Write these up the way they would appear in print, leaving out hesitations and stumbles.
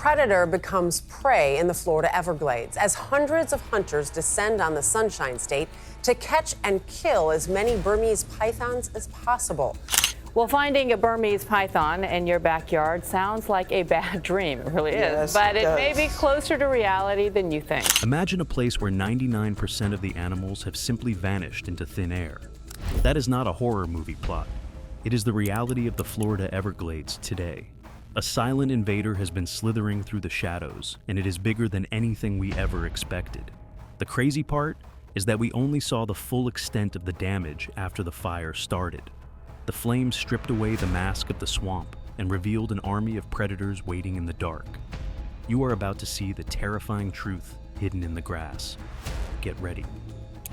predator becomes prey in the Florida Everglades as hundreds of hunters descend on the Sunshine State to catch and kill as many Burmese pythons as possible. Well, finding a Burmese python in your backyard sounds like a bad dream. It really is. Yes, but it does. may be closer to reality than you think. Imagine a place where 99% of the animals have simply vanished into thin air. That is not a horror movie plot. It is the reality of the Florida Everglades today. A silent invader has been slithering through the shadows, and it is bigger than anything we ever expected. The crazy part is that we only saw the full extent of the damage after the fire started. The flames stripped away the mask of the swamp and revealed an army of predators waiting in the dark. You are about to see the terrifying truth hidden in the grass. Get ready.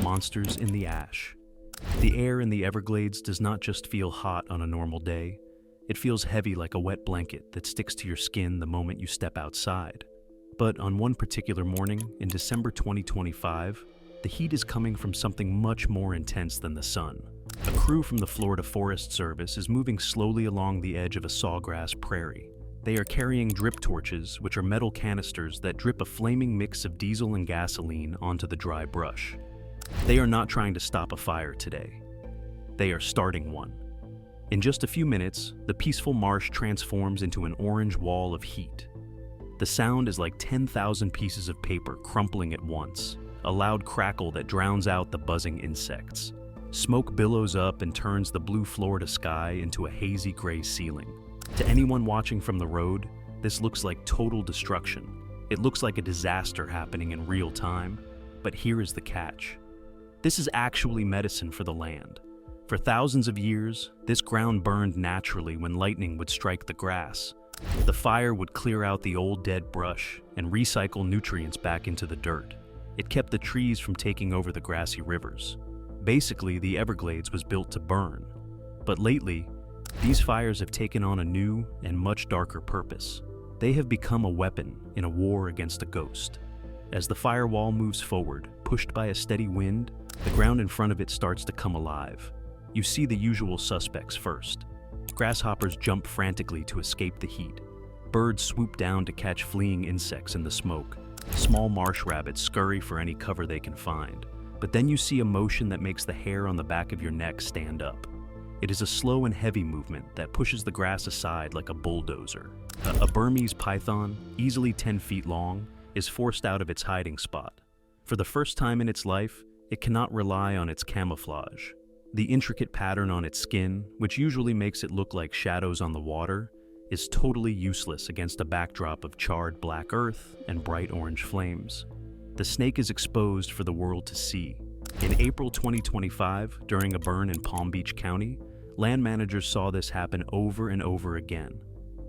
Monsters in the ash. The air in the Everglades does not just feel hot on a normal day. It feels heavy like a wet blanket that sticks to your skin the moment you step outside. But on one particular morning in December 2025, the heat is coming from something much more intense than the sun. A crew from the Florida Forest Service is moving slowly along the edge of a sawgrass prairie. They are carrying drip torches, which are metal canisters that drip a flaming mix of diesel and gasoline onto the dry brush. They are not trying to stop a fire today. They are starting one. In just a few minutes, the peaceful marsh transforms into an orange wall of heat. The sound is like 10,000 pieces of paper crumpling at once, a loud crackle that drowns out the buzzing insects. Smoke billows up and turns the blue Florida sky into a hazy gray ceiling. To anyone watching from the road, this looks like total destruction. It looks like a disaster happening in real time. But here is the catch. This is actually medicine for the land. For thousands of years, this ground burned naturally when lightning would strike the grass. The fire would clear out the old dead brush and recycle nutrients back into the dirt. It kept the trees from taking over the grassy rivers. Basically, the Everglades was built to burn. But lately, these fires have taken on a new and much darker purpose. They have become a weapon in a war against a ghost. As the firewall moves forward, pushed by a steady wind, the ground in front of it starts to come alive. You see the usual suspects first. Grasshoppers jump frantically to escape the heat. Birds swoop down to catch fleeing insects in the smoke. Small marsh rabbits scurry for any cover they can find. But then you see a motion that makes the hair on the back of your neck stand up. It is a slow and heavy movement that pushes the grass aside like a bulldozer. A Burmese python, easily 10 feet long, is forced out of its hiding spot. For the first time in its life, it cannot rely on its camouflage. The intricate pattern on its skin, which usually makes it look like shadows on the water, is totally useless against a backdrop of charred black earth and bright orange flames. The snake is exposed for the world to see. In April 2025, during a burn in Palm Beach County, land managers saw this happen over and over again.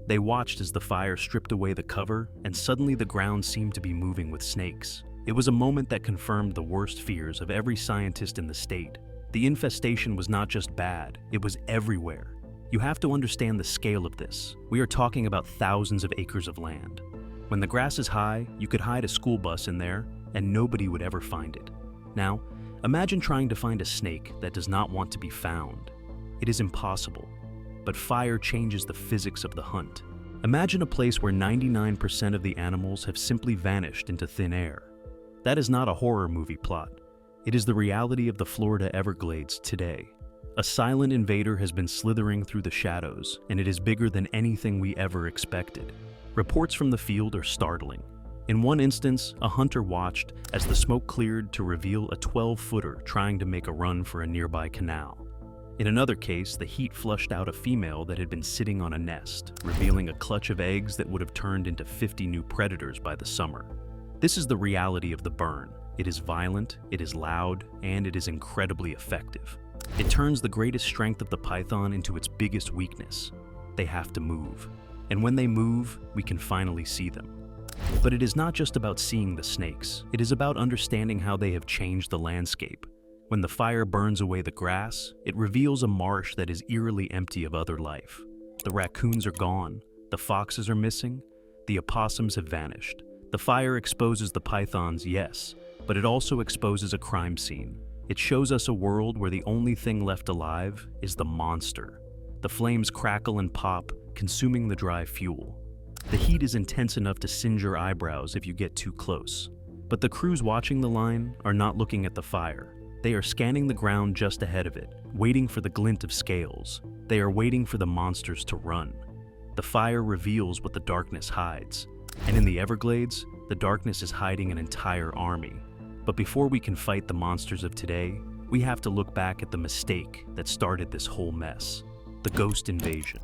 They watched as the fire stripped away the cover, and suddenly the ground seemed to be moving with snakes. It was a moment that confirmed the worst fears of every scientist in the state. The infestation was not just bad, it was everywhere. You have to understand the scale of this. We are talking about thousands of acres of land. When the grass is high, you could hide a school bus in there, and nobody would ever find it. Now, imagine trying to find a snake that does not want to be found. It is impossible. But fire changes the physics of the hunt. Imagine a place where 99% of the animals have simply vanished into thin air. That is not a horror movie plot. It is the reality of the Florida Everglades today. A silent invader has been slithering through the shadows, and it is bigger than anything we ever expected. Reports from the field are startling. In one instance, a hunter watched as the smoke cleared to reveal a 12-footer trying to make a run for a nearby canal. In another case, the heat flushed out a female that had been sitting on a nest, revealing a clutch of eggs that would have turned into 50 new predators by the summer. This is the reality of the burn. It is violent, it is loud, and it is incredibly effective. It turns the greatest strength of the python into its biggest weakness. They have to move. And when they move, we can finally see them. But it is not just about seeing the snakes. It is about understanding how they have changed the landscape. When the fire burns away the grass, it reveals a marsh that is eerily empty of other life. The raccoons are gone, the foxes are missing, the opossums have vanished. The fire exposes the pythons, yes, but it also exposes a crime scene. It shows us a world where the only thing left alive is the monster. The flames crackle and pop, consuming the dry fuel. The heat is intense enough to singe your eyebrows if you get too close. But the crews watching the line are not looking at the fire. They are scanning the ground just ahead of it, waiting for the glint of scales. They are waiting for the monsters to run. The fire reveals what the darkness hides. And in the Everglades, the darkness is hiding an entire army. But before we can fight the monsters of today, we have to look back at the mistake that started this whole mess: the ghost invasion.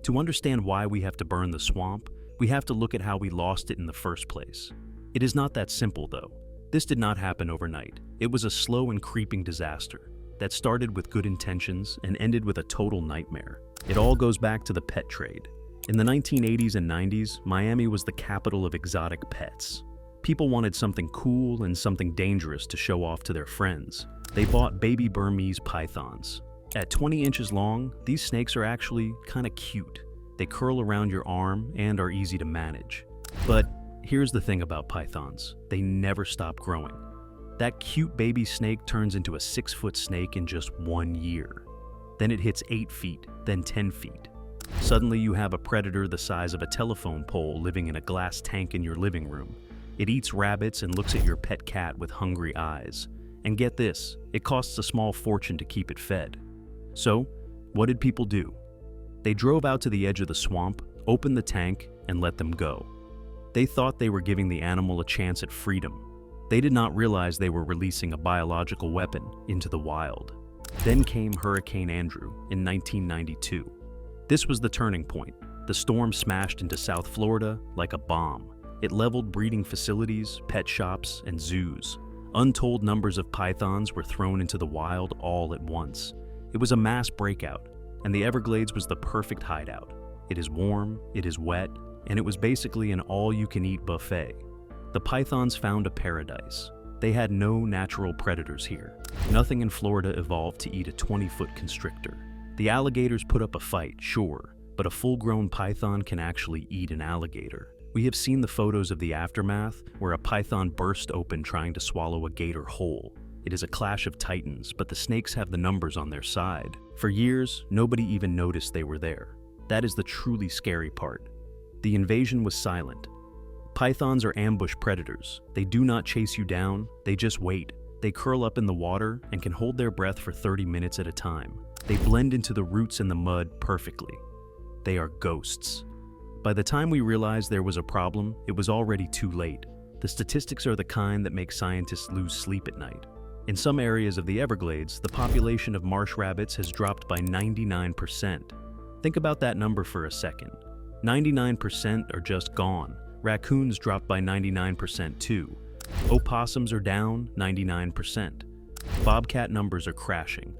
To understand why we have to burn the swamp, we have to look at how we lost it in the first place. It is not that simple, though. This did not happen overnight. It was a slow and creeping disaster that started with good intentions and ended with a total nightmare. It all goes back to the pet trade. In the 1980s and 90s, Miami was the capital of exotic pets. People wanted something cool and something dangerous to show off to their friends. They bought baby Burmese pythons. At 20 inches long, these snakes are actually kind of cute. They curl around your arm and are easy to manage. But here's the thing about pythons: they never stop growing. That cute baby snake turns into a 6-foot snake in just 1 year. Then it hits 8 feet, then 10 feet. Suddenly you have a predator the size of a telephone pole living in a glass tank in your living room. It eats rabbits and looks at your pet cat with hungry eyes. And get this, it costs a small fortune to keep it fed. So, what did people do? They drove out to the edge of the swamp, opened the tank, and let them go. They thought they were giving the animal a chance at freedom. They did not realize they were releasing a biological weapon into the wild. Then came Hurricane Andrew in 1992. This was the turning point. The storm smashed into South Florida like a bomb. It leveled breeding facilities, pet shops, and zoos. Untold numbers of pythons were thrown into the wild all at once. It was a mass breakout, and the Everglades was the perfect hideout. It is warm, it is wet, and it was basically an all-you-can-eat buffet. The pythons found a paradise. They had no natural predators here. Nothing in Florida evolved to eat a 20-foot constrictor. The alligators put up a fight, sure, but a full-grown python can actually eat an alligator. We have seen the photos of the aftermath, where a python burst open trying to swallow a gator whole. It is a clash of titans, but the snakes have the numbers on their side. For years, nobody even noticed they were there. That is the truly scary part. The invasion was silent. Pythons are ambush predators. They do not chase you down, they just wait. They curl up in the water and can hold their breath for 30 minutes at a time. They blend into the roots and the mud perfectly. They are ghosts. By the time we realized there was a problem, it was already too late. The statistics are the kind that make scientists lose sleep at night. In some areas of the Everglades, the population of marsh rabbits has dropped by 99%. Think about that number for a second. 99% are just gone. Raccoons dropped by 99% too. Opossums are down 99%. Bobcat numbers are crashing.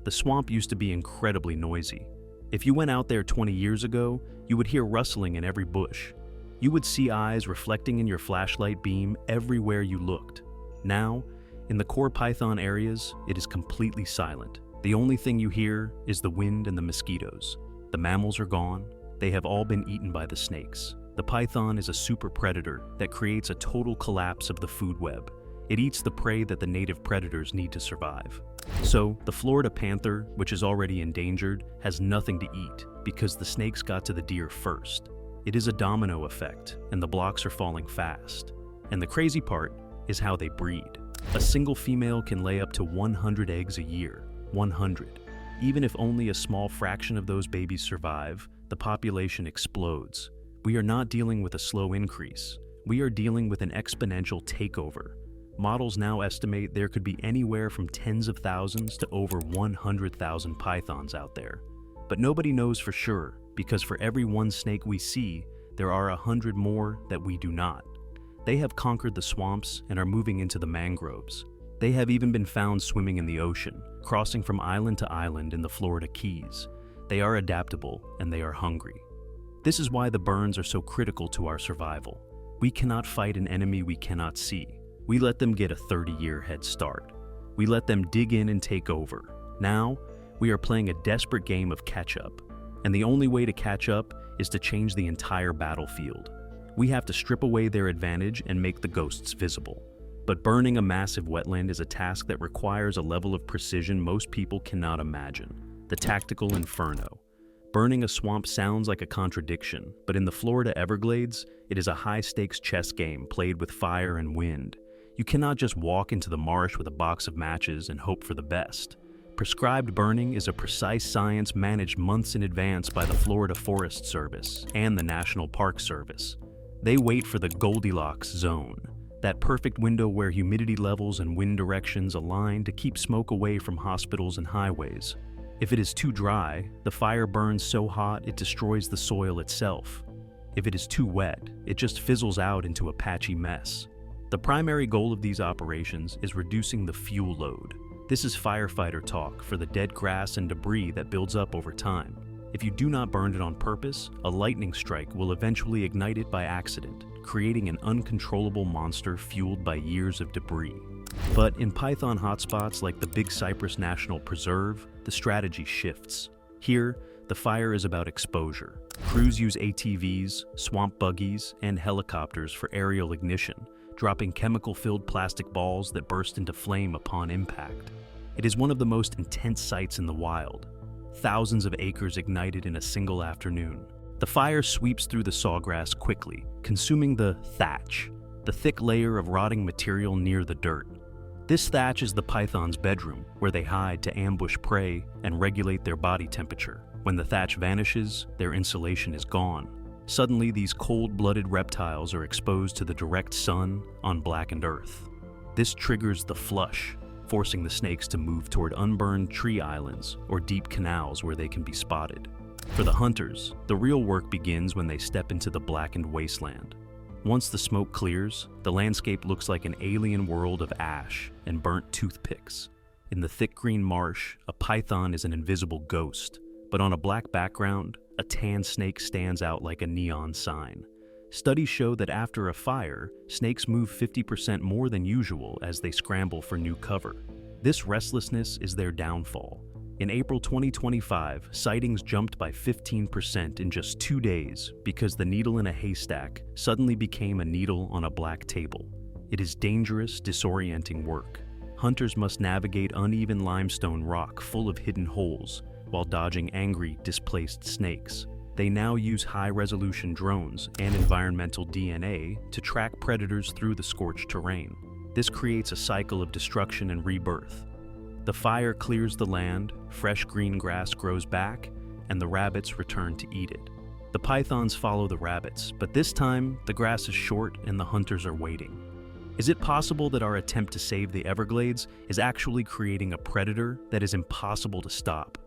The swamp used to be incredibly noisy. If you went out there 20 years ago, you would hear rustling in every bush. You would see eyes reflecting in your flashlight beam everywhere you looked. Now, in the core python areas, it is completely silent. The only thing you hear is the wind and the mosquitoes. The mammals are gone. They have all been eaten by the snakes. The python is a super predator that creates a total collapse of the food web. It eats the prey that the native predators need to survive. So, the Florida panther, which is already endangered, has nothing to eat because the snakes got to the deer first. It is a domino effect, and the blocks are falling fast. And the crazy part is how they breed. A single female can lay up to 100 eggs a year. 100. Even if only a small fraction of those babies survive, the population explodes. We are not dealing with a slow increase. We are dealing with an exponential takeover. Models now estimate there could be anywhere from tens of thousands to over 100,000 pythons out there. But nobody knows for sure, because for every one snake we see, there are 100 more that we do not. They have conquered the swamps and are moving into the mangroves. They have even been found swimming in the ocean, crossing from island to island in the Florida Keys. They are adaptable and they are hungry. This is why the burns are so critical to our survival. We cannot fight an enemy we cannot see. We let them get a 30-year head start. We let them dig in and take over. Now, we are playing a desperate game of catch-up. And the only way to catch up is to change the entire battlefield. We have to strip away their advantage and make the ghosts visible. But burning a massive wetland is a task that requires a level of precision most people cannot imagine. The tactical inferno. Burning a swamp sounds like a contradiction, but in the Florida Everglades, it is a high-stakes chess game played with fire and wind. You cannot just walk into the marsh with a box of matches and hope for the best. Prescribed burning is a precise science managed months in advance by the Florida Forest Service and the National Park Service. They wait for the Goldilocks zone, that perfect window where humidity levels and wind directions align to keep smoke away from hospitals and highways. If it is too dry, the fire burns so hot it destroys the soil itself. If it is too wet, it just fizzles out into a patchy mess. The primary goal of these operations is reducing the fuel load. This is firefighter talk for the dead grass and debris that builds up over time. If you do not burn it on purpose, a lightning strike will eventually ignite it by accident, creating an uncontrollable monster fueled by years of debris. But in python hotspots like the Big Cypress National Preserve, the strategy shifts. Here, the fire is about exposure. Crews use ATVs, swamp buggies, and helicopters for aerial ignition, dropping chemical-filled plastic balls that burst into flame upon impact. It is one of the most intense sights in the wild. Thousands of acres ignited in a single afternoon. The fire sweeps through the sawgrass quickly, consuming the thatch, the thick layer of rotting material near the dirt. This thatch is the python's bedroom, where they hide to ambush prey and regulate their body temperature. When the thatch vanishes, their insulation is gone. Suddenly, these cold-blooded reptiles are exposed to the direct sun on blackened earth. This triggers the flush, forcing the snakes to move toward unburned tree islands or deep canals where they can be spotted. For the hunters, the real work begins when they step into the blackened wasteland. Once the smoke clears, the landscape looks like an alien world of ash and burnt toothpicks. In the thick green marsh, a python is an invisible ghost, but on a black background, a tan snake stands out like a neon sign. Studies show that after a fire, snakes move 50% more than usual as they scramble for new cover. This restlessness is their downfall. In April 2025, sightings jumped by 15% in just 2 days because the needle in a haystack suddenly became a needle on a black table. It is dangerous, disorienting work. Hunters must navigate uneven limestone rock full of hidden holes while dodging angry, displaced snakes. They now use high-resolution drones and environmental DNA to track predators through the scorched terrain. This creates a cycle of destruction and rebirth. The fire clears the land, fresh green grass grows back, and the rabbits return to eat it. The pythons follow the rabbits, but this time the grass is short and the hunters are waiting. Is it possible that our attempt to save the Everglades is actually creating a predator that is impossible to stop?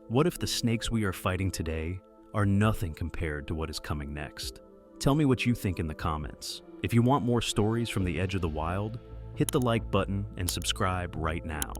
What if the snakes we are fighting today are nothing compared to what is coming next? Tell me what you think in the comments. If you want more stories from the edge of the wild, hit the like button and subscribe right now.